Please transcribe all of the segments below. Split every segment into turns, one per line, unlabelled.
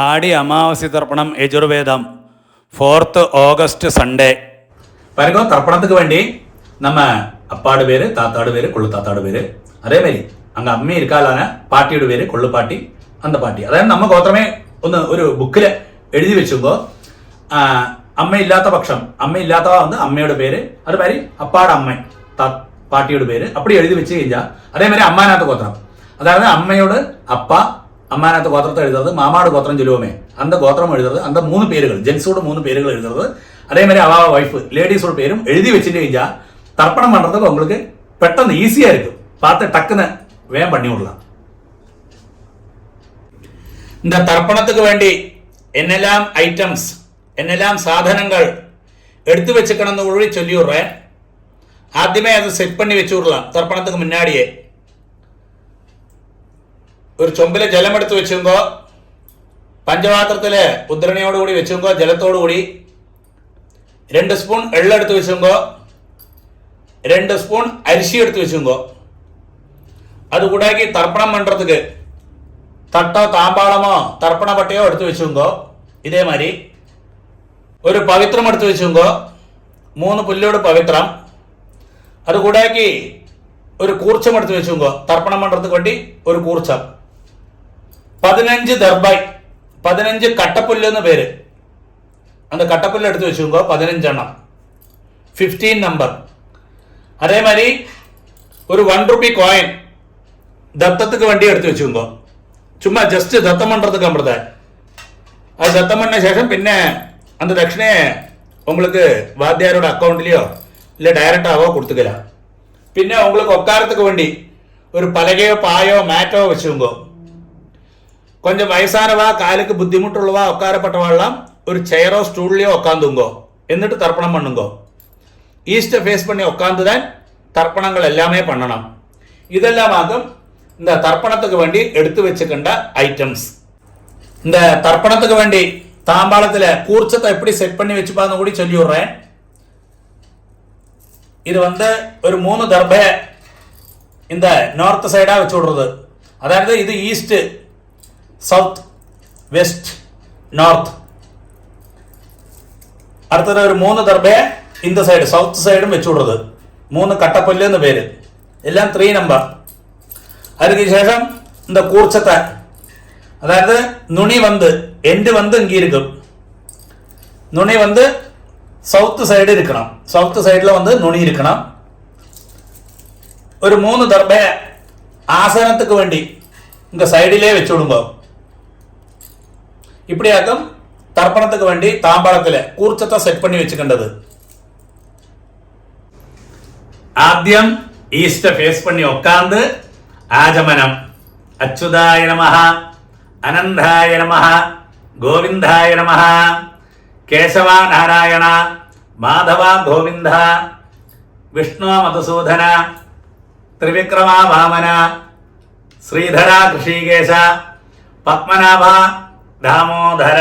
ആടി അമാവാസി തർപ്പണം യജുർവേദം 4th August சண்டே பாருங்க. தர்ப்பணத்துக்கு வேண்டி நம்ம அப்பாடு பேர், தாத்தாடு பேர், கொள்ளு தாத்தாடு பேர், அதே மாதிரி அங்கே அம்மி இருக்காளான பாட்டியோட பேர் கொள்ளு பாட்டி, அந்த பாட்டி. അതായത് നമ്മ ഗോത്രമേ ഒന്ന് ഒരു ബുക്കിൽ എഴുതി വെച്ചുമ്പോൾ അമ്മയില്ലാത്ത പക്ഷം അമ്മയില്ലാത്ത வந்து അമ്മയുടെ പേര്, അതുമാതിരി അപ്പാട് അമ്മ பாட்டியோட பேர் அப்படி எழுதி வச்சு കഴിഞ്ഞാൽ அதே மாதிரி அம்மாநாத்து கோத்திரம், அதாவது அம்மையோட அப்பா அம்மாநாத்து கோத்திரத்தை எழுதுறது, மாமாடு கோத்திரம் சொல்லுவோமே அந்த கோத்திரம் எழுதுறது, அந்த 3 பேர்கள் ஜென்ஸோட 3 பேர்கள் எழுதுறது, அதே மாதிரி அவ வைஃப் லேடிஸோட பேரும் எழுதி வச்சுட்டு കഴിഞ്ഞാൽ தர்ப்பணம் பண்றதுக்கு உங்களுக்கு பெட்டன்னு ஈஸியா இருக்கும். பார்த்து டக்குன்னு வேகம் பண்ணி விடலாம். இந்த தர்ப்பணத்துக்கு வேண்டி என்னெல்லாம் ஐட்டம்ஸ் என்னெல்லாம் சாதனங்கள் எடுத்து வச்சுக்கணும்னு கூட சொல்லி விடுறேன். ஆദ്യമേ അത് സെറ്റ് பண்ணி வச்சு விடலாம். தர்ப்பணத்துக்கு முன்னாடியே ഒരു ചൊമ്പിലെ ജലം എടുത്ത് വെച്ചുങ്കോ, പഞ്ചപാത്രത്തില് ഉദ്രണയോടുകൂടി വെച്ചുങ്കോ, ജലത്തോടുകൂടി 2 സ്പൂൺ എള്ളെടുത്ത് വെച്ചുങ്കോ, 2 സ്പൂൺ അരിശി എടുത്ത് വെച്ചുങ്കോ. അത് കൂടാക്കി തർപ്പണം പண்றதுக்கு തട്ടോ താമ്പാളമോ തർപ്പണ പട്ടയോ എടുത്ത് വെച്ചുങ്കോ. ഇതേമാതിരി ഒരു പവിത്രം എടുത്ത് വെച്ചുങ്കോ, 3 പുല്ലോട് പവിത്രം. അത് കൂടാക്കി ഒരു കൂർച്ചം എടുത്ത് വെച്ചുങ്കോ, തർപ്പണം പண்றதுக்கு വേണ്ടി ഒരു കൂർച്ചം. 15 ദർബായ്, 15 കട്ടപ്പുല്ല് എന്ന് പേര്. அந்த கட்டப்புല്ല് எடுத்து வச்சுக்கோ, 15 எണ്ണം, 15 நம்பர். அதே மாதிரி ஒரு 1 ரூபி காயின் தத்தத்துக்கு வண்டி எடுத்து வச்சுக்கோ. சும்மா ஜஸ்ட் தத்தம் பண்றதுக்கு அமிர்த அது தத்தம் பண்ண சேஷம் பின்ன அந்த தட்சிணையை உங்களுக்கு வாத்தியாரோட அக்கௌண்ட்லயோ இல்லை டைரக்டாவோ கொடுத்துக்கலாம். பின்ன உங்களுக்கு உட்காரத்துக்கு வேண்டி ஒரு பலகையோ பாயோ மேட்டோ வச்சுக்கோ. கொஞ்சம் வயசானவா, காலுக்கு புத்திமுட்டுள்ளவா, உட்காரப்பட்டவாள்லாம் ஒரு ചെയറോ സ്റ്റൂളിലോ உட்காந்துங்கோ. എന്നിട്ട് தர்ப்பணம் பண்ணுங்கோ. ஈஸ்ட்டை ஃபேஸ் பண்ணி உட்காந்துதான் தர்ப்பணங்கள் எல்லாமே பண்ணணும். இதெல்லாமாகும் இந்த தர்ப்பணத்துக்கு வேண்டி எடுத்து வச்சுக்கின்ற ஐட்டம்ஸ். இந்த தர்ப்பணத்துக்கு வேண்டி தாம்பாளத்தில் கூர்ச்சத்தை எப்படி செட் பண்ணி வச்சுப்பான்னு கூட சொல்லி விடுறேன். இது வந்து ஒரு 3 தர்பை இந்த நார்த் சைடாக வச்சு விடுறது. அதாவது இது ஈஸ்ட், சவுத், வெஸ்ட், நார்த். അടുത്തത് ഒരു 3 ദർബയെ இந்த സൈഡ് സൗത്ത് സൈഡും വെച്ചു വിടുന്നത്. 3 കട്ടപ്പുല്ല് എന്ന് പേര്, എല്ലാം 3 നമ്പർ. அதுக்கு ശേഷം இந்த கூர்ச்சத்தை, அதாவது நுனி வந்து எண்டு வந்து இங்கே இருக்கும். நுனி வந்து சவுத்து சைடு இருக்கணும், சவுத்து சைடில் வந்து நுனி இருக்கணும். ஒரு 3 தர்பயை ஆசனத்துக்கு வேண்டி இங்கே சைடிலே வச்சு விடுங்க. இப்படியாக்கும் தர்ப்பணத்துக்கு வேண்டி தாம்பாளத்தில் கூர்ச்சத்தை செட் பண்ணி வச்சுக்கின்றது. ആദ്യം ഈസ്റ്റ് ഫേസ് பண்ணி உட்கார்ந்து ആചമനം. അച്യുതായ നമഃ, അനന്തായ നമഃ, ഗോവിന്ദായ നമഃ, കേശവ നാരായണ, മാധവ ഗോവിന്ദ, വിഷ്ണു മധുസൂദന, ത്രിവിക്രമ വാമന, ശ്രീധര ഋഷികേശ, പത്മനാഭ தாமோதர.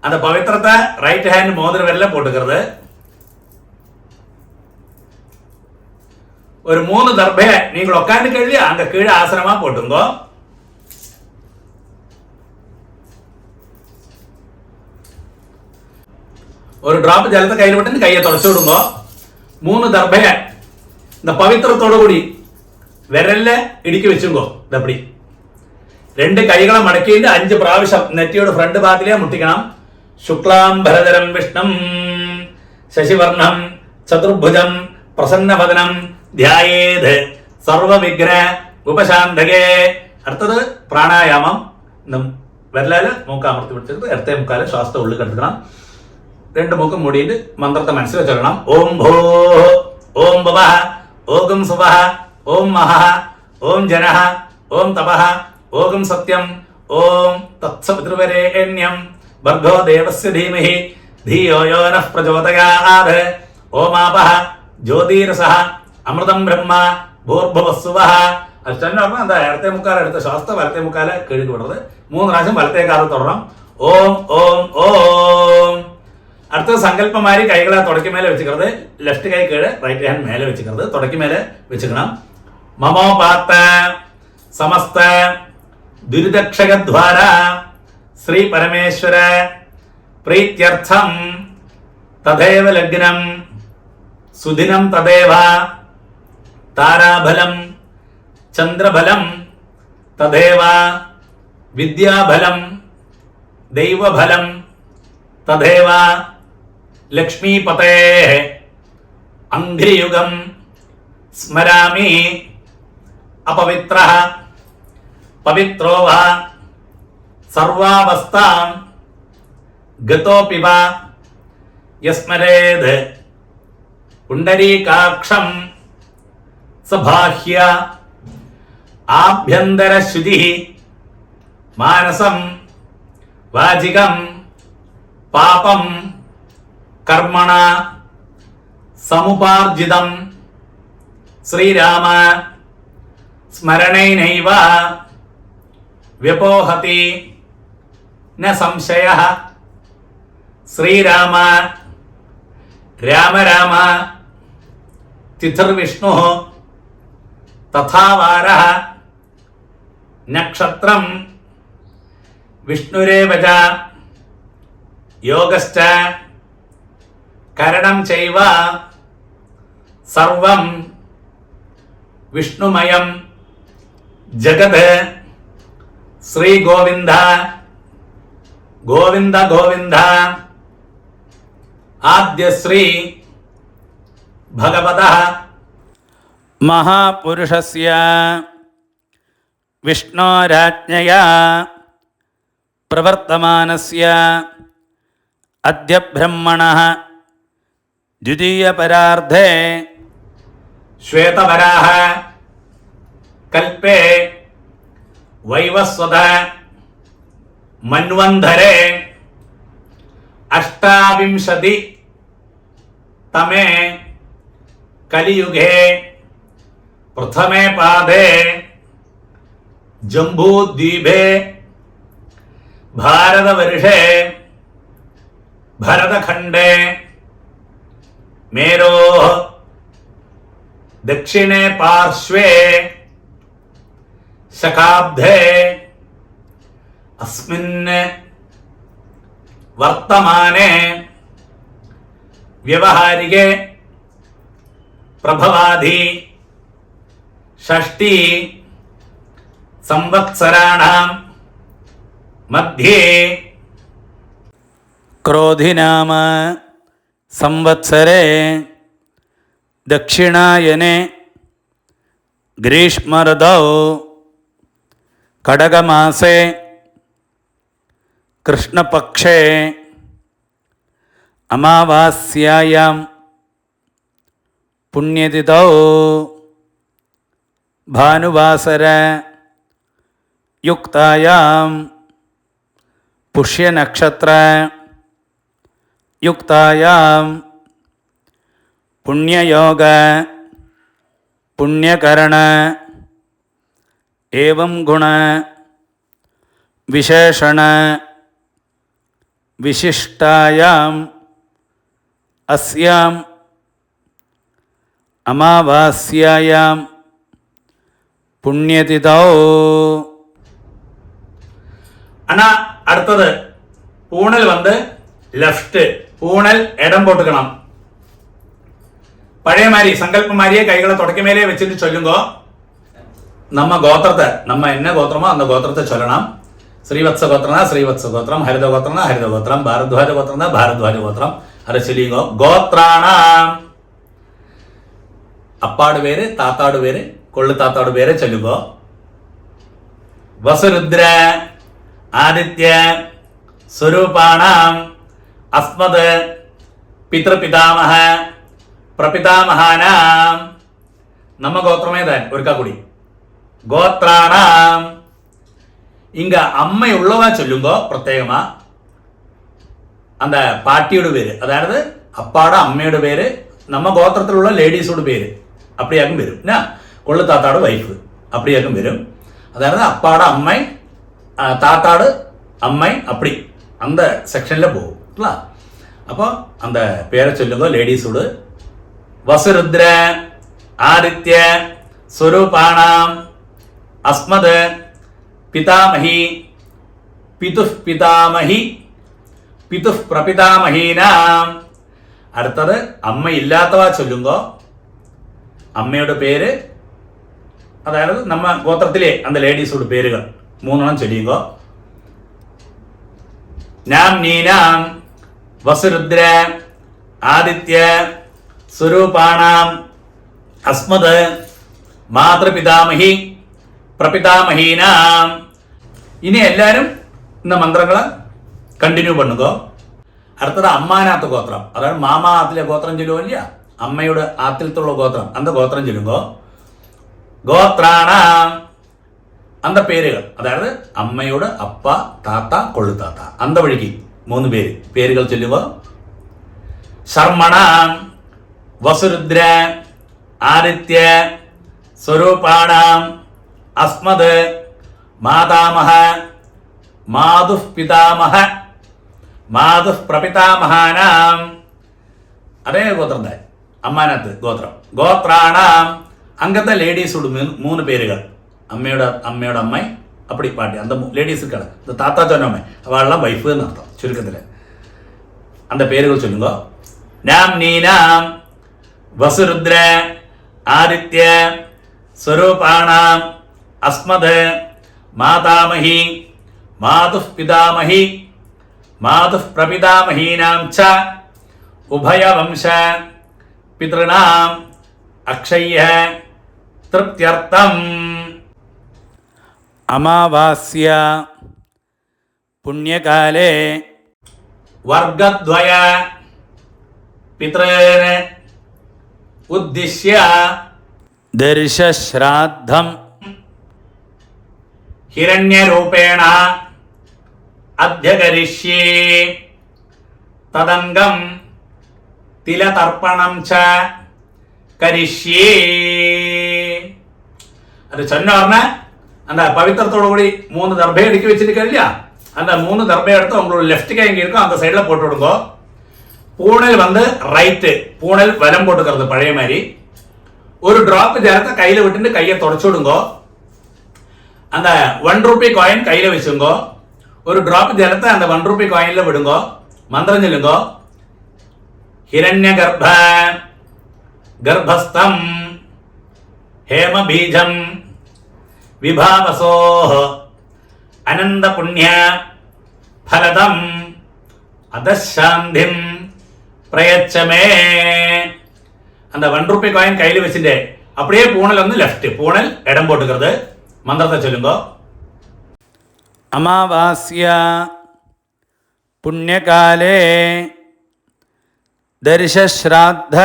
அந்த பவித்திரத்தை ரைட் ஹேண்ட் மோதிர விரல்ல போட்டுக்கிறது. ஒரு 3 தர்பையை நீங்கள் உட்காந்து கழுவி அங்க கீழே ஆசனமா போட்டுங்கோ. ஒரு டிராப் ஜலத்தை கையில் விட்டு கையை தொடச்சு விடுங்க. 3 தர்பையை இந்த பவித்திரத்தோடு கூடி விரல்ல இடிக்க வச்சுங்கோ. அப்படி 2 കൈകളെ മടക്കിയിട്ട് 5 പ്രാവശ്യം നെറ്റിയുടെ ഫ്രണ്ട് ഭാഗത്തിലേ മുട്ടിക്കണം. ശുക്ലാം ഭരതരം വിഷ്ണം ശശിവർണം ചതുർഭുജം പ്രസന്നവദനം ധ്യായേത് സർവവിഘ്ന ഉപശാന്തകേ. അടുത്തത് പ്രാണായാമം. വിരലാല് മൂക്ക് അമർത്തി പിടിച്ചിട്ട് ഇടത്തെ മുക്കാല് ശ്വാസത്തെ ഉള്ളിൽ കെടുക്കണം. 2 മൂക്കും മൂടിയിട്ട് മന്ത്രത്തെ മനസ്സിൽ ചൊല്ലണം. ഓം ഭോ, ഓം ഭവഃ, ഓം സുവഃ, ഓം മഹഃ, ഓം ജനഃ, ഓം തപഃ, ഓം സത്യം, ഓം തത്സവിതൃവരേണ്യം ഭർഗോ ദേവസ്യ ധീമഹി ധിയോ യോ നഃ പ്രചോദയാത്. ഓമാപഃ ജ്യോതിരസഃ അമൃതം ബ്രഹ്മ ഭൂർഭുവസ്സുവഃ. അത് തന്നെ പറഞ്ഞാൽ എന്താ, ഇടത്തെ മുക്കാല എടുത്ത ശ്വാസത്തെ വലത്തെ മുക്കാല കഴുകി വിടുന്നത്. 3 പ്രാവശ്യം വലത്തെ കാലത്ത് തുടരണം. ഓം ഓം ഓം. അടുത്തത് സങ്കല്പമാരി കൈകളെ തുടക്കി മേലെ വെച്ചിക്കുന്നത്. ലെഫ്റ്റ് കൈ കീഴ്, റൈറ്റ് ഹാൻഡ് മേലെ വെച്ചിക്കുന്നത്, തുടക്കി മേലെ വെച്ചിക്കണം. മമോപാത്ത സമസ്ത ദുരിതക്ഷകദ്വാര ശ്രീ പരമേശ്വര പ്രീത്യർത്ഥം തഥൈവ ലഗ്നം സുദിനം തഥൈവ താരാബലം ചന്ദ്രബലം തഥൈവ വിദ്യാബലം ദൈവബലം തഥൈവ ലക്ഷ്മീപതേ അംഘ്രിയുഗം സ്മരാമി അപവിത്രഃ പവിത്രോ വാ സർവാവസ്ഥാം ഗതോപി വാ യസ്മരേത് പുണ്ഡരീകാക്ഷം സബാഹ്യ ആഭ്യന്തരശുചി മാനസം വാചികം പാപം കർമ്മണ സമുപാർജിതം ശ്രീരാമ സ്മരണൈനൈവ വ്യപോഹതി ന സംശയഃ ശ്രീരാമ രാമ രാമ തിഥിർവിഷ്ണുഃ തഥാ വാരഃ നക്ഷത്രം വിഷ്ണുരേവ ച യോഗശ്ച കരണം ചൈവ സർവം വിഷ്ണുമയം ജഗത് ശ്രീ ഗോവിന്ദ ഗോവിന്ദ ഗോവിന്ദ ആദ്യശ്രീ ഭഗവതഃ
മഹാപുരുഷസ്യ വിഷ്ണോരാജ്ഞയാ പ്രവർത്തമാനസ്യ അദ്യ ബ്രഹ്മണഃ ദ്വിതീയപരാർദ്ധേ
ശ്വേതവരാഹ കൽപേ വൈവസ്വത മന്വന്തരേ അഷ്ടാവിംശതി തമേ കലിയുഗേ പ്രഥമേ പാദേ ജംബൂദ്വീപേ ഭാരതവർഷേ ഭരതഖണ്ഡേ മേരോः ദക്ഷിണേ പാർശ്വേ ശകാബ്ദേ അസ്മിൻ വർത്തമാനേ വ്യവഹാരികേ പ്രഭവാധി ഷഷ്ടി സംവത്സരാണാം മധ്യേ
ക്രോധിനാമ സംവത്സരേ ദക്ഷിണായനെ ഗ്രീഷ്മഋതൗ കടകമാസേ കൃഷ്ണപക്ഷേ അമാവാസ്യായാം പുണ്യതിഥൗ ഭാനുവാസര യുക്തായാം പുഷ്യനക്ഷത്ര യുക്തായാം പുണ്യയോഗ പുണ്യകരണ ഏവം ഗുണ വിശേഷണ വിശിഷ്ടായാം അസ്യാം അമാവാസ്യായാം പുണ്യതിഥൗ.
அண்ணா அடுத்தது பூணல் வந்து லெஃப்ட், பூணல் இடம் போட்டுக்கணும். பழைய மாதிரி சங்கல்பம் மாதிரியே கைகளை தொடக்க மேலே வச்சுட்டு சொல்லுங்க. நம்ம கோத்திரத்தை, நம்ம என்ன கோத்திரமோ அந்த கோத்திரத்தை சொல்லணும். ஸ்ரீவத்ச கோத்திரம்னா ஸ்ரீவத்ச கோத்திரம், ஹரித கோத்திரம்னா ஹரித கோத்திரம், பாரத்வாஜ கோத்திரம்னா பாரத்வாஜ கோத்திரம். அதை சொல்லிங்க. கோத்ராணாம் அப்பாடு பேரு, தாத்தாடு பேரு, கொள்ளு தாத்தாடு பேரை சொல்லுங்க. வசுருத்ர ആദിത്യ സ്വരൂപാണാം അസ്മദ് പിതൃപിതാമഹ പ്രപിതാമഹാനാം. நம்ம கோத்திரமே தான். ஒருக்கா கூடி கோத்ராணாம். இங்க அம்மை உள்ளவா சொல்லுங்க பிரத்யேகமா. அந்த பாட்டியோட பேரு, அதாவது அப்பாட அம்மையோட பேரு, நம்ம கோத்திரத்தில் உள்ள லேடிஸோட பேரு அப்படியாகும் வரும். கொள்ளு தாத்தாவோட வைஃப் அப்படியாகும் வரும். அதாவது அப்பாட அம்மை, தாத்தாடு அம்மை, அப்படி அந்த செக்ஷன்ல போகும். அப்போ அந்த பேரை சொல்லுங்க லேடிஸோடு. வசுருத்ர ஆதித்ய ஸ்வரூபாணாம் அஸ்மத் பிதாமகி പിതുഃ പിതാമഹി പിതുഃ പ്രപിതാമഹീനാം. അടുത്തത് അമ്മയില്ലാത്തവ ചൊല്ലുമ്പോൾ അമ്മയുടെ പേര്, അതായത് നമ്മ ഗോത്രത്തിലെ അന്ത ലേഡീസോട് പേരുകൾ 3 ചൊല്ലിയുമ്പോൾ നാം നീനാം വസുരുദ്ര ആദിത്യ സ്വരൂപാണാം അസ്മത് മാതൃപിതാമഹി പ്രപിതാമഹീനാം. ഇനി എല്ലാവരും இந்த മന്ത്രങ്ങൾ കണ്ടിന്യൂ പണ്ണുക. അടുത്തത് അമ്മാനാത്ത ഗോത്രം, അതായത് മാമാ ആത്തിലെ ഗോത്രം ചൊല്ലുമില്ല, അമ്മയുടെ ആത്തിലത്തുള്ള ഗോത്രം അന്ത ഗോത്രം ചൊല്ലുമ്പോൾ ഗോത്രാണ അന്ത പേരുകൾ, അതായത് അമ്മയുടെ അപ്പ താത്ത കൊള്ളുതാത്ത അന്ത വഴിക്ക് 3 പേരുകൾ ചൊല്ലുക. ശർമ്മണ വസുരുദ്ര ആദിത്യ സ്വരൂപാണാം അസ്മത് മാതാമഹ മാതുഃ പിതാമഹ മാതുഃ പ്രപിതാമഹാനാം. അതേ ഗോത്രം തന്നെ അമ്മാനത്ത് ഗോത്രം. ഗോത്രാണാം അംഗത്തെ ലേഡീസോട് 3 പേരുകൾ, അമ്മയുടെ അമ്മ അപ്പടി പാട്ടി അന്ത ലേഡീസുക്കാണ്, ഇത് താത്താ ചോനമ്മ അവളെല്ലാം വൈഫ് എന്നർത്ഥം ചുരുക്കത്തിൽ. അന്ത പേരുകൾ ചൊല്ലുക. നാം നീനാം വസുരുദ്ര ആദിത്യ സ്വരൂപാണാം അസ്മത് മാതാമഹി മാതുഃ പിതാമഹി മാതുഃ പ്രപിതാമഹീനാം ച ഉഭയവംശ പിതൃണാം അക്ഷയ്യ തൃപ്ത്യർത്ഥം.
അമാവാസ്യ പുണ്യകാലേ
വർഗദ്വയ പിതॄൻ ഉദ്ദിശ്യ
ദർശശ്രാദ്ധം
ഹിരണ്യരൂപേണ അധ്യകരിഷ്യേ തദംഗം തിലതർപ്പണം ച കരിഷ്യേ. അത് ചെന്ന പറഞ്ഞ அந்த பவித்திரத்தோட கூடி 3 தர்பையை அடுக்கி வச்சிருக்க இல்லையா, அந்த 3 தர்பையை எடுத்து உங்களோட லெஃப்ட் கை எங்க இருக்கோ அந்த சைடுல போட்டு விடுங்க. பூணல் வந்து ரைட்டு, பூணல் வலம் போட்டுக்கிறது பழைய மாதிரி. ஒரு டிராப் ஜலத்தை கையில விட்டுட்டு கையை தொடச்சு விடுங்க. அந்த 1 ரூபி காயின் கையில வச்சுங்க. ஒரு டிராப் ஜலத்தை அந்த 1 ரூபி காயின்ல விடுங்க. மந்திரம் சொல்லுங்க. ஹிரண்ய கர்ப்ப கர்ப்பஸ்தம் ஹேம பீஜம் விபாவசோ அனந்த புண்ணிய ஃபலதம் அதசாந்திம் பிரயச்சமே. அந்த 1 ரூபி காயின் கையில் வச்சுட்டு அப்படியே பூணல் வந்து லெஃப்ட், பூணல் இடம் போட்டுக்கிறது. மந்திரத்தை சொல்லுங்க.
അമാവാസ്യ പുണ്യകാലേ ദർശശ്രാദ്ധ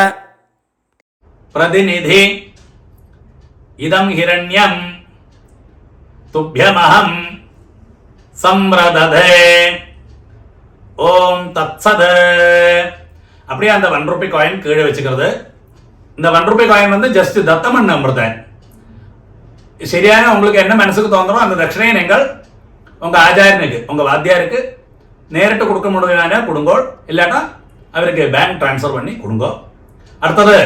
പ്രതിനിധി ഇദം ഹിരണ്യം തുഭ്യമഹം സംവ്രദധേ ஓம் தத்சத். அப்படியே அந்த 1 ரூபி காயின் கீழே வச்சுக்கிறது. இந்த 1 ரூபி காயின் வந்து ஜஸ்ட் தத்தமன் அமிர்தன். சரியான உங்களுக்கு என்ன மனசுக்கு தோன்றோ அந்த தட்சிணையை நீங்கள் உங்க ஆச்சாரியனுக்கு உங்க வாத்தியாருக்கு நேரிட்டு கொடுக்க முடியுமான கொடுங்கோ, இல்லாட்டா அவருக்கு பேங்க் டிரான்ஸ்ஃபர் பண்ணி கொடுங்கோ. அடுத்தது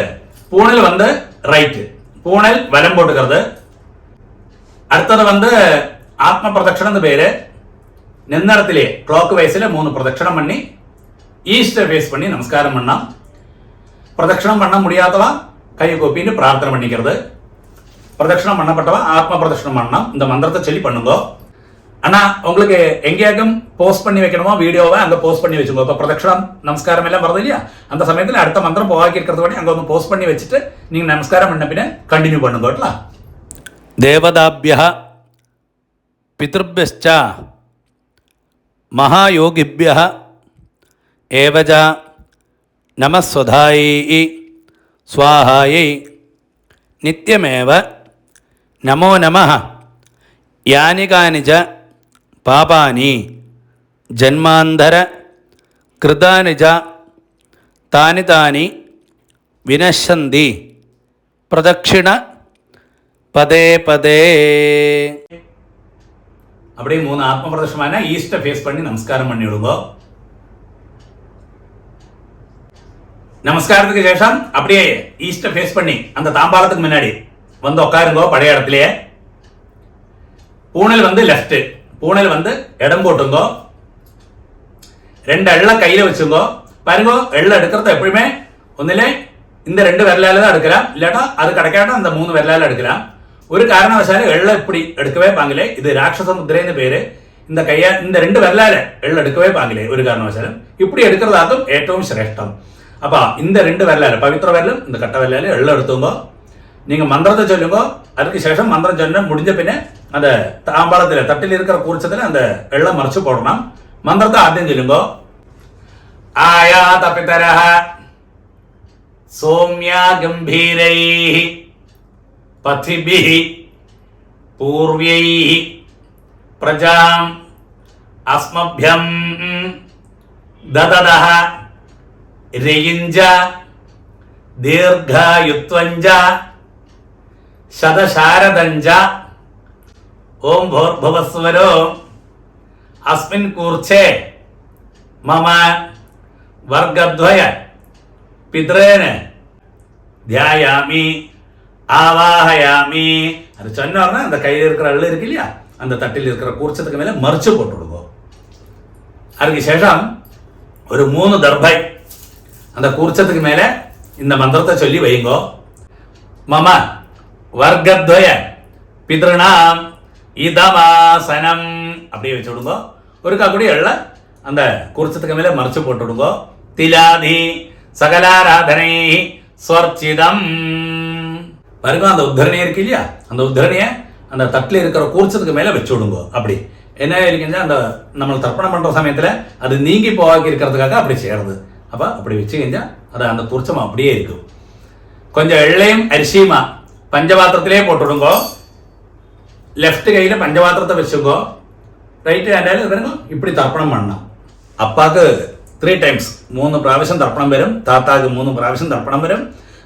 பூணல் வந்து ரைட்டு, பூணல் வலம் போட்டுக்கிறது. அடுத்தது வந்து ஆத்ம பிரதட்சணம் பேரு. நின்னடத்திலே கிளாக் வைஸ்ல 3 பிரதட்சணம் பண்ணி ஈஸ்ட ஃபேஸ் பண்ணி நமஸ்காரம் பண்ணலாம். பிரதட்சணம் பண்ண முடியாதவா கை கூப்பின்னு பிரார்த்தனை பண்ணிக்கிறது. பிரதட்சணம் பண்ணப்பட்டவா ஆத்ம பிரதட்சணம் பண்ணலாம். இந்த மந்திரத்தை சொல்லி பண்ணுங்க. ஆனா உங்களுக்கு எங்கேயாக்கும் போஸ்ட் பண்ணி வைக்கணுமோ வீடியோவை அங்க போஸ்ட் பண்ணி வச்சுக்கோ. இப்போ பிரதட்சணம் நமஸ்காரம் எல்லாம் வருது இல்லையா, அந்த சமயத்தில் அடுத்த மந்திரம் போவாக்கி இருக்கிறது பண்ணி அங்க வந்து போஸ்ட் பண்ணி வச்சுட்டு நீங்க நமஸ்காரம் பண்ண பின்ன கண்டினியூ பண்ணுங்க.
ദേവതാഭ്യഃ പിതൃഭ്യശ്ച മഹായോഗിഭ്യഃ ഏവച നമസ്വധായൈ സ്വാഹായൈ നിത്യമേവ നമോ നമഃ. യാനി കാനിച പാപാനി ജന്മാന്തര കൃതാനി ച താനി താനി വിനശ്യന്തി പ്രദക്ഷിണ പദേ പദേ.
அப்படியே 3 ஆத்ம பிரதட்சணமான ஈஸ்ட ஃபேஸ் பண்ணி நமஸ்காரம் பண்ணி விடுங்க. நமஸ்காரத்துக்கு சேஷம் அப்படியே ஈஸ்ட ஃபேஸ் பண்ணி அந்த தாம்பாளத்துக்கு முன்னாடி வந்து உட்காருங்க பழைய இடத்துலயே. பூணல் வந்து லெஃப்ட், பூணில் வந்து இடம் போட்டுங்கோ. 2 எள்ள கையில வச்சுங்கோ. பாருங்க, எள்ள எடுக்கிறது எப்பயுமே ஒന്നിலே இந்த 2 விரலால தான் எடுக்கலாம், இல்லாட்டா அது கிடைக்காட்டா அந்த 3 விரலால எடுக்கலாம். ഒരു കാരണവശാലും എള്ള ഇപ്പടി എടുക്കവേ പാങ്കിലേ. ഇത് രാക്ഷസ മുദ്രയെന്ന് പേര്. இந்த கையா இந்த 2 விரலால எள்ள எடுக்கவே பாங்கிலே ஒரு காரணவசாலும். இப்படி எடுக்கிறதாகும் ഏറ്റവും ശ്രേഷ്ഠം. அப்ப இந்த 2 விரலால பவித்திர விரலும் இந்த கட்ட விரலால எள்ள எடுத்துங்கோ. நீங்க மந்திரத்தை சொல்லுங்க. அதுக்கு சேஷம் மந்திரம் சொன்ன முடிஞ்ச பின்ன அந்த தாம்பாளத்தில் தட்டில் இருக்கிற கூர்ச்சத்தில் அந்த எள்ள மறைச்சு போடணும். மந்திரத்தை ஆദ്യം சொல்லுங்க. ஆயா தபிதரஹ சோம்யா கம்பீரைஹ പഥിഭിഃ പൂർവ്യൈഃ പ്രജാം അസ്മഭ്യം ദദദഃ രയിഞ്ച ദീർഘായുത്വഞ്ച ശതശാരദഞ്ച ഓം ഭൂർഭുവസ്വരോ അസ്മിൻ കൂർച്ഛേ മമ വർഗദ്വയ പിതॄന് ധ്യായാമി ஆவாஹயாமி. அது சொன்னோம்னா அந்த கையில் இருக்கிற எள்ளு இருக்கு இல்லையா, அந்த தட்டில் இருக்கிற கூர்ச்சத்துக்கு மேல மறைச்சு போட்டு விடுவோம். அதுக்கு சேஷம் ஒரு 3 தர்பை அந்த கூர்ச்சத்துக்கு மேல இந்த மந்திரத்தை சொல்லி வைங்கோ. மம வர்க்கத்வய பித்ருணாம் இதமாசனம் அப்படியே வச்சு விடுங்கோ. ஒரு காக்கூடி எள்ள அந்த கூர்ச்சத்துக்கு மேல மறைச்சு போட்டு விடுங்கோ. திலாதி சகலாராதனை ஸ்வர்ச்சிதம். பாருங்க, அந்த உத்தரணியை இருக்கு இல்லையா, அந்த உத்தரணியை அந்த தட்டில் இருக்கிற கூர்ச்சத்துக்கு மேலே வச்சு விடுங்க. அப்படி என்ன இருக்குன்னா அந்த நம்ம தர்ப்பணம் பண்ணுற சமயத்தில் அது நீங்கி போவாக்கி இருக்கிறதுக்காக அப்படி செய்கிறது. அப்போ அப்படி வச்சு செஞ்சால் அது அந்த கூர்ச்சம் அப்படியே இருக்கும். கொஞ்சம் எள்ளையும் அரிசியுமா பஞ்சபாத்திரத்திலே போட்டுவிடுங்கோ. லெஃப்ட் கையில் பஞ்சபாத்திரத்தை வச்சுங்கோ. ரைட்டு ஹேண்டாலும் பாருங்க, இப்படி தர்ப்பணம் பண்ணலாம். அப்பாவுக்கு 3 டைம்ஸ் 3 പ്രാവശ്യം തർപ്പണം വരും. താത്താക്ക് 3 പ്രാവശ്യം തർപ്പണം വരും.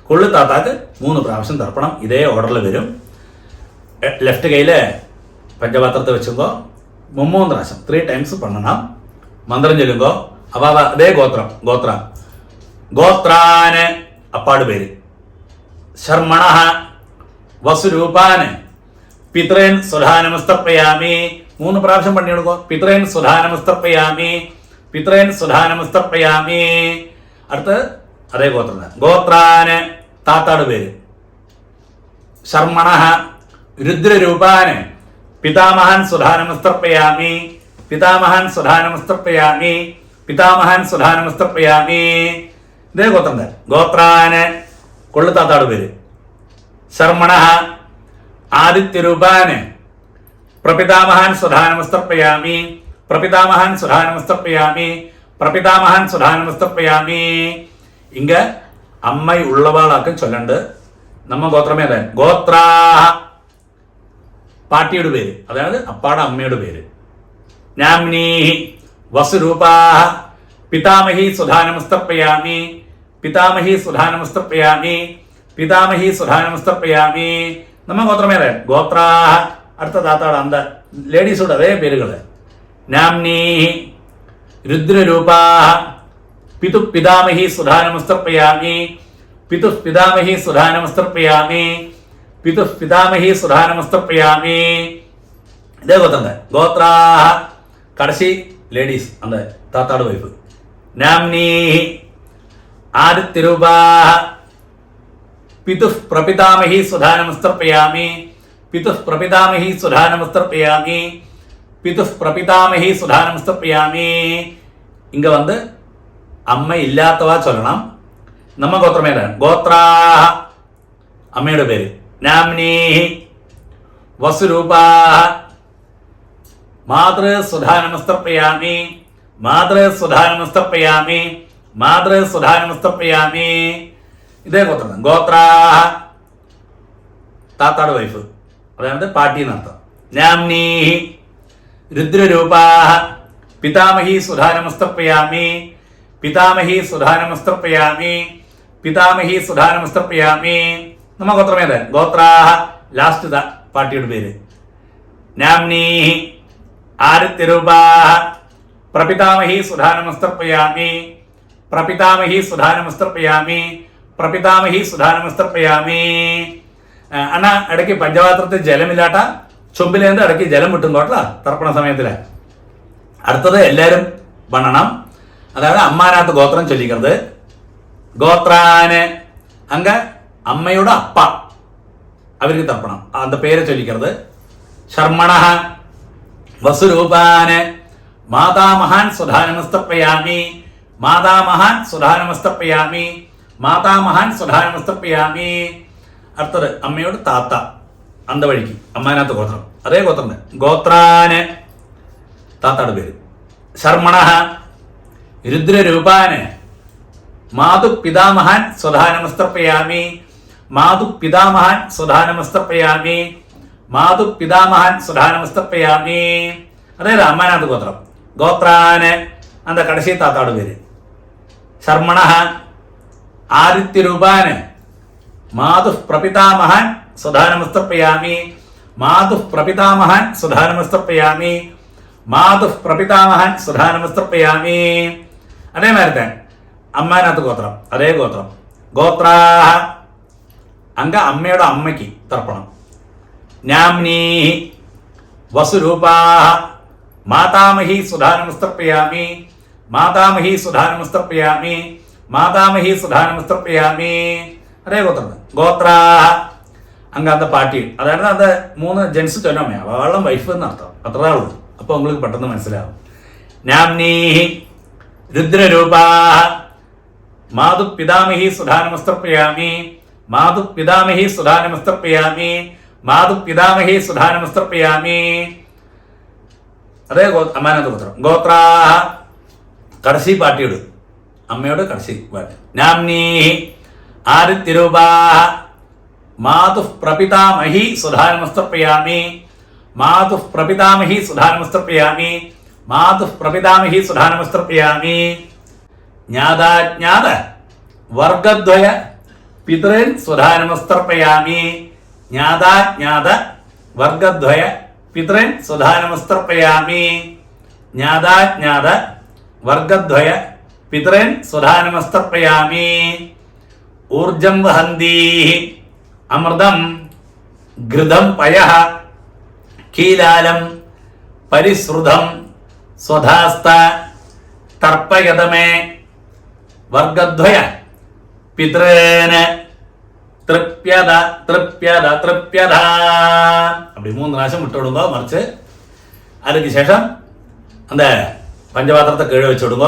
കൊള്ളു താത്താക്ക് 3 പ്രാവശ്യം തർപ്പണം ഇതേ ഓർഡറിൽ വരും. ലെഫ്റ്റ് കയ്യിൽ പഞ്ചപാത്രത്തെ വെച്ചുമ്പോ 3 പ്രാവശ്യം 3 ടൈംസ് പണ്ണണം. മന്ത്രം ചൊല്ലുമ്പോ അവ അതേ ഗോത്രാന് അപ്പാട് പേര്. ശർമ്മണ വസുരൂപാന് പിതൃൻ സുധാനമസ്തർപ്പയാമി. 3 പ്രാവശ്യം പണി കൊടുക്കോ. പിതൃൻ സുധാനമസ്തർപ്പയാമി, പിതൃൻ സുധാനമസ്തർപ്പയാമി. അടുത്ത് അതേ ഗോത്രാന് താത്താട് പേര്. ശർമ്മണ രുദ്രരൂപാന് പിതാമഹൻ സുധാനമസ്തർപ്പയാമി, പിതാമഹൻ സുധാനമസ്തർപ്പയാമി, പിതാമഹൻ സുധാനമസ്തർപ്പയാമി. ഇതേ ഗോത്രാന് കൊള്ളു താത്താട് പേര്. ശർമ്മണ ആദിത്യരൂപാന് പ്രപിതാമഹൻ സുധാനമസ്തർപ്പയാമി, പ്രപിതാമഹൻ സുധാനമസ്തർപ്പയാമി, പ്രപിതാമഹൻ സുധാനമസ്തർപ്പയാമി. ഇങ്ക അമ്മ ഉള്ളവാളാക്കും ചൊല്ലണ്ട്. നമ്മ ഗോത്രമേ അതെ ഗോത്രാഹ പാട്ടിയുടെ പേര്, അതായത് അപ്പാടെ അമ്മയുടെ പേര്. നാംനീഹി വസുരൂപാഹ പിതാമഹി സുധാനമസ്തർപ്പയാമി, പിതാമഹി സുധാനമസ്തർപ്പയാമി, പിതാമഹി സുധാനമസ്തർപ്പയാമി. നമ്മ ഗോത്രമേ അതെ ഗോത്രാഹ. അടുത്ത താത്താടെ അന്ത ലേഡീസോട് അതേ പേരുകൾ. നാംനീഹി രുദ്രരൂപാഹ പിതു പിതാമഹി സുധാനമസ്തർപ്പയാമി, പിതു പിതാമഹി സുധാനമസ്തർപ്പയാമി, പിതു പിതാമഹി സുധാനമസ്തർപ്പയാമി. ഇതേ ഗോത്രാഹ. കടശി ലേഡീസ് അന്ത താത്താട് വൈഫ്. നാംനീഹി ആദിത്യരൂപാഹ പിതു പ്രപിതാമഹി സുധാനമസ്തർപ്പയാമി, പിതു പ്രപിതാമഹി സുധാനമസ്തർപ്പയാമി, പിതു പ്രപിതാമഹി സുധാനമസ്തർപ്പയാമി. ഇങ്ക വന്ന് അമ്മ ഇല്ലാത്തവ ചൊല്ലണം. നമ്മ ഗോത്രമേല ഗോത്രാഹ അമ്മയുടെ പേര്. നാംനീഹി വസുരൂപാഹ മാതൃ സുധാനമസ്തർപ്പയാമി, മാതൃ സുധാനമസ്തർപ്പയാമി, മാതൃ സുധാനമസ്തർപ്പയാമി. ഇതേ ഗോത്രാഹ താത്താട് വൈഫ്, അതായത് പാട്ടി എന്നർത്ഥം. നാംനീഹി രുദ്രരൂപാഹ പിതാമഹി സുധാനമസ്തർപ്പയാമി, പിതാമഹി സുധാനമസ്തർപ്പയാമി, പിതാമഹി സുധാനമസ്തർപ്പയാമി. നമ്മ ഗോത്രമേത് ഗോത്രാഹ. ലാസ്റ്റ് പാട്ടിയുടെ പേര്. നാംനീഹി ആദിത്യരൂപാഹ പ്രപിതാമഹി സുധാനമസ്തർപ്പയാമി, പ്രപിതാമഹി സുധാനമസ്തർപ്പയാമി, പ്രപിതാമഹി സുധാനമസ്തർപ്പയാമി. അണ്ണ ഇടയ്ക്ക് പഞ്ചപാത്രത്തിൽ ജലമില്ലാട്ട ചൊമ്പിലേന്ത് ഇടയ്ക്ക് ജലം വിട്ടും കേട്ടോ തർപ്പണ സമയത്തില്. അടുത്തത് എല്ലാവരും പണണം. അതായത് അമ്മാനകത്ത് ഗോത്രം ചൊല്ലിക്കുന്നത്. ഗോത്രാന് അങ്ങ് അമ്മയുടെ അപ്പ അവർക്ക് തർപ്പണം, അത് പേര് ചൊല്ലിക്കുന്നത്. ശർമ്മണ വസുരൂപാന് മാതാമഹാൻ സുധാനമസ്തർപ്പയാമി, മാതാമഹാൻ സുധാനമസ്തർപ്പയാമി, മാതാമഹാൻ സുധാനമസ്തർപ്പയാമി. അടുത്തത് അമ്മയോട് താത്ത അന്തവഴിക്ക് അമ്മാനകത്ത് ഗോത്രം, അതേ ഗോത്രം തന്നെ. ഗോത്രാന് താത്തയുടെ പേര്. ശർമ്മണ രുദ്രരൂപാന് മാതു പിതാമഹാൻ സ്വധാനമസ്തർപ്പയാമി, മാതു പിതാമഹാൻ സ്വധാനമസ്തർപ്പയാമി, മാതു പിതാമഹാൻ സ്വധാനമസ്തർപ്പയാമി. അതായത് അമ്മാനകത്ത് ഗോത്രം. ഗോത്രാന് അന്ത കടശി താത്താട് പേര്. ശർമ്മണ ആദിത്യരൂപാന് മാതു പ്രപിതാമഹാൻ സ്വധാനമസ്തർപ്പയാമി, മാതു പ്രപിതാമഹാൻ സ്വധാനമസ്തർപ്പയാമി, മാതു പ്രപിതാമഹാൻ സ്വധാനമസ്തർപ്പയാമി. അതേമാതിരി അമ്മാനകത്ത് ഗോത്രം, അതേ ഗോത്രം. ഗോത്രാഹ അങ്ക അമ്മയുടെ അമ്മയ്ക്ക് തർപ്പണം. നാംനീ വസുരൂപാഹ മാതാമഹി സുധാനമസ്തർപ്പയാമി, മാതാമഹി സുധാനമസ്തർപ്പയാമി, മാതാമഹി സുധാനമസ്തർപ്പയാമി. അതേ ഗോത്രം. ഗോത്രാഹ അങ്ക അത് പാട്ടി, അതായത് അത് 3 ജെൻസ് ചൊല്ലമ്മയാണ്, അവളും വൈഫ് എന്നർത്ഥം, അത്രേ ഉള്ളൂ. അപ്പോൾ உங்களுக்கு പെട്ടെന്ന് മനസ്സിലാവും. നാംനീ രുദ്രരൂപാഹ മാതു പിതാമഹി സുധാനമസ്തർപ്പയാമി, മാതു പിതാമഹി സുധാനമസ്തർപ്പയാമി, മാതു പിതാമഹി സുധാനമസ്തർപ്പയാമി. അതേ അമ്മാനത്ത് ഗോത്രം. ഗോത്രാഹ കടശി പാട്ടിയോട് അമ്മയോട് കടശി പാട്ടി. നാംനീ ആദിത്യരൂപാഹ മാതു പ്രപിതാമഹി സുധാനമസ്തർപ്പയാമി, മാതു പ്രപിതാമഹി സുധാനമസ്തർപ്പയാമി, മാതു പ്രപിതാമഹി സുധാനമസ്തർപ്പയാമി. ജ്ഞാതാജ്ഞാത വർഗദ്വയ പിതൃൻ സുധാനമസ്തർപ്പയാമി, ജ്ഞാതാജ്ഞാത വർഗദ്വയ പിതൃൻ സുധാനമസ്തർപ്പയാമി, ജ്ഞാതാജ്ഞാത വർഗദ്വയ പിതൃൻ സുധാനമസ്തർപ്പയാമി. ഊർജം വഹന്തി അമൃതം ഘൃതം പയഃ കീലാലം പരിശ്രുതം സ്വധാസ്ത തർപ്പയതമേ വർഗദ്വയ പിതൃന് തൃപ്യത തൃപ്യത തൃപ്യത. அப்படி 3 പ്രാവശ്യം വിട്ടുവിടുമ്പോ മറിച്ച് അതിന് ശേഷം அந்த பஞ்சபாத்திரத்தை கீழே வச்சுடுங்க.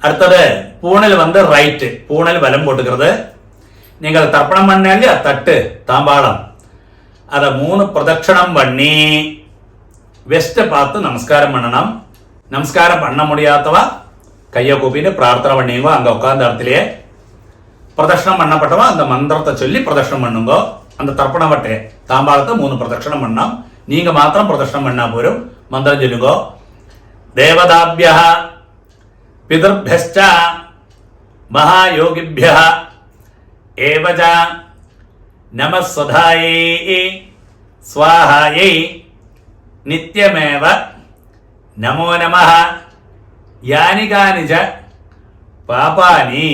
அடுத்தது பூணல் ரைட்டு, பூணல் வலம் போட்டுக்கிறது. நீங்கள் தர்ப்பணம் பண்ணாங்க தட்டு தாம்பாளம் அதை 3 பிரதட்சணம் பண்ணி வெஸ்ட்டை பார்த்து நமஸ்காரம் பண்ணணும். நமஸ்காரம் பண்ண முடியாதவா கையை கூப்பிட்டு பிரார்த்தனை பண்ணிங்கோ. அங்கே உட்கார்ந்த இடத்துலயே பிரதட்சணம் பண்ணப்பட்டவா அந்த மந்திரத்தை சொல்லி பிரதட்சணம் பண்ணுங்கோ. அந்த தர்ப்பண வட்டை தாம்பாளத்தை 3 பிரதட்சணம் பண்ணோம். நீங்க மாத்திரம் பிரதட்சணம் பண்ணா போரும். மந்திரம் சொல்லுங்கோ. தேவதாபியः பிதர்भ्यश्च महायोगिभ्यः एवच नमः स्वधायै स्वाहायै नित्यमेव नमो नमः यानि कानि च पापानि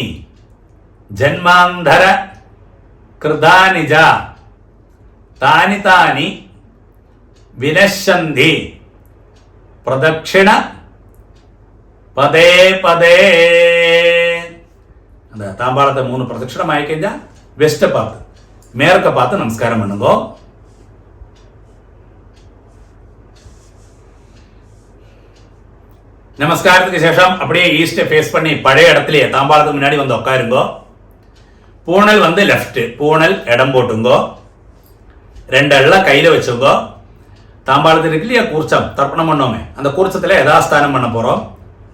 जन्मान्धर कृतानि च तानि तानि विनश्यन्ति പ്രദക്ഷിണ പദേ പദേ. அந்த தாம்பாளத்தை 3 பிரதட்சிணம் ஆயிக்கஞ்சா வெஸ்ட்டை பார்த்து மேற்க பார்த்து நமஸ்காரம் பண்ணுங்கோ. நமஸ்காரத்துக்கு சேஷம் அப்படியே ஈஸ்டை ஃபேஸ் பண்ணி பழைய இடத்துலயே தாம்பாளத்துக்கு முன்னாடி வந்து உட்காருங்கோ. பூணல் லெஃப்ட், பூணல் இடம் போட்டுங்கோ. 2 எல்லாம் கையில வச்சுங்கோ. தாம்பாளத்தில் இருக்கு இல்லையா கூர்ச்சம், தர்ப்பணம் பண்ணோமே, அந்த கூர்ச்சத்தில் யதாஸ்தானம் பண்ண போறோம்.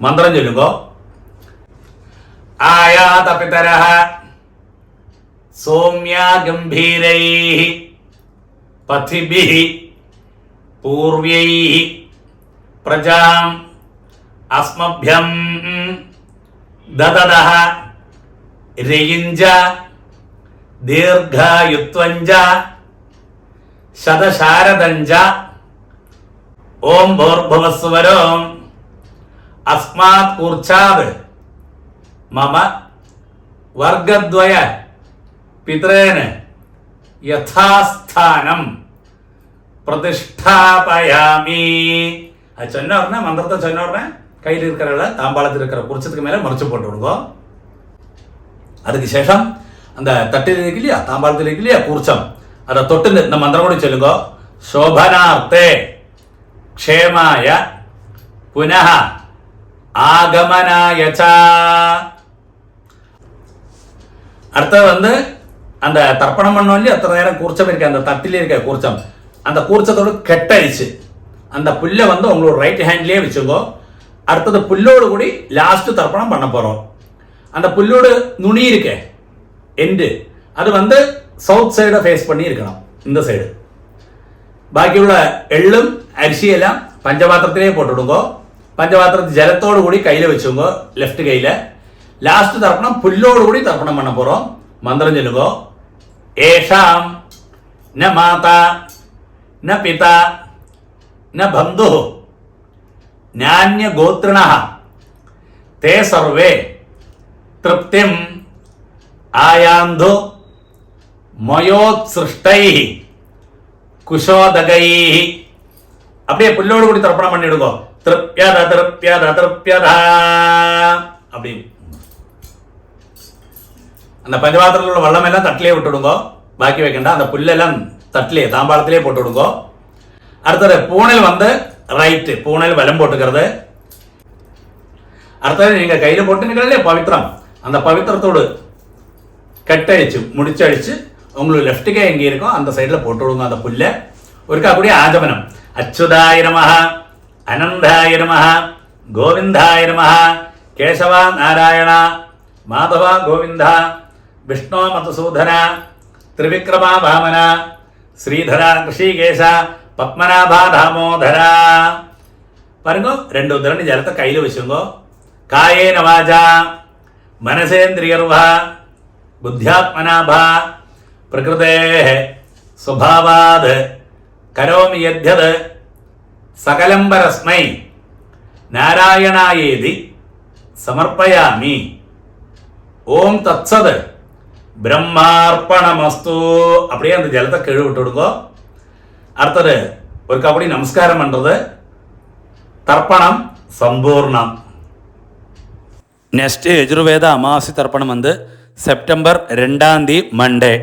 மந்திரம் சொல்லுங்கோ. ஆயாத பிதரஹ சோம்யா கம்பீரைஹி பதிபிஹி பூர்வைஹி பிரஜாம் அஸ்மभ्यं दददः रेयिञ्ज दीर्घायुत्वञ्ज शतशारदञ्ज ओम भूर्भुवस्वरोम अस्मात् कूर्चाद् मम वर्गद्वय पितॄन् यथास्थानं பிரதிஷ்டாபயாமி. அது சொன்ன உடனே மந்திரத்தை சொன்ன உடனே கையில் இருக்கிற தாம்பாளத்தில் இருக்கிற குர்ச்சத்துக்கு மேலே மறைச்சு போட்டு விடுங்க. அதுக்கு சேஷம் அந்த தட்டில் இருக்கு இல்லையா, தாம்பாளத்தில் இருக்கு இல்லையா கூர்ச்சம், அதை தொட்டு இந்த மந்திரம் கூட சொல்லுங்க. சோபனார்த்தே க்ஷேமாய புனः ஆகமனாய ச. அடுத்தது அந்த தர்ப்பணம் பண்ணோம் இல்லையா, அத்தனை நேரம் கூர்ச்சம் இருக்கு, அந்த தட்டிலே இருக்க கூர்ச்சம், அந்த கூர்ச்சத்தோடு கெட்டடிச்சு அந்த புல்லை உங்களோட ரைட் ஹேண்ட்லேயே வச்சுக்கோ. அடுத்தது புல்லோடு கூடி லாஸ்ட் தர்ப்பணம் பண்ண போகிறோம். அந்த புல்லோடு நுனி இருக்கே எண்டு, அது சவுத் சைடை ஃபேஸ் பண்ணி இருக்கணும், இந்த சைடு. ബാക്കിയുള്ള എള്ളും അരിശിയെല്ലാം പഞ്ചപാത്രത്തിലേ പോട്ടിടുങ്കോ. പഞ്ചപാത്രത്തിൽ ജലത്തോടു കൂടി കയ്യിൽ വെച്ചുങ്കോ, ലെഫ്റ്റ് കയ്യിൽ. ലാസ്റ്റ് തർപ്പണം പുല്ലോട് കൂടി തർപ്പണം പണ പോറോം. മന്ത്രം ചൊല്ലുങ്കോ. ഏഷാം ന മാത ന പിത ന ബന്ധു നാന്യ ഗോത്രിണ തേ സർവേ തൃപ്തിം ആയാന്തു മയോത്സൃഷ്ടൈ குஷோதகை. அப்படியே புல்லோடு கூடி தர்ப்பணம் பண்ணிடுங்க. திருப்யத திருப்யத திருப்யத அப்படி அந்த பஞ்சபாத்திரத்தில் உள்ள வெள்ளம் எல்லாம் தட்டிலே விட்டுடுங்க, பாக்கி வைக்கண்டா. அந்த புல்லெல்லாம் தட்டிலே தாம்பாளத்திலே போட்டு விடுங்க. அடுத்தது பூனல் ரைட்டு, பூனல் வலம் போட்டுக்கிறது. அடுத்தது நீங்க கையில போட்டுங்களே பவித்திரம், அந்த பவித்திரத்தோடு கட்டடிச்சு முடிச்சடிச்சு உங்களுக்கு லெஃப்ட் கை எங்கே இருக்கும் அந்த சைடில் போட்டு விடுங்க அந்த புல்லை. ஒருக்கா கூடிய ஆஜமனம். அச்சுதாய நமஹ, அனந்தாய நமஹ, கோவிந்தாய நமஹ, கேசவா நாராயண, மாதவா கோவிந்தா, விஷ்ணு மதுசூதன, திரிவிக்ரமா வாமன, ஸ்ரீதரா ரிஷிகேஷ, பத்மநாபா தாமோதரா. பாருங்க, 2 உதிரணி ஜலத்தை கையில் வச்சுங்கோ. காயேன வாஜா மனசேந்திரியர்வா புத்தியாத்மனாபா பிரகிருதே சுபாவாத் கரோமி யத்யத் சகலம் பரஸ்மை நாராயணாயேதி சமர்ப்பயாமி. ஓம் தத்சத் பிரம்மார்ப்பணமஸ்து. அப்படியே அந்த ஜலத்தை கீழே விட்டு விடுங்கோ. அடுத்தது ஒருக்கா அப்படி நமஸ்காரம் பண்றது. தர்ப்பணம் சம்பூர்ணம்.
நெக்ஸ்ட் யஜுர்வேத அமாவாசை தர்ப்பணம் செப்டம்பர் 2 மண்டே.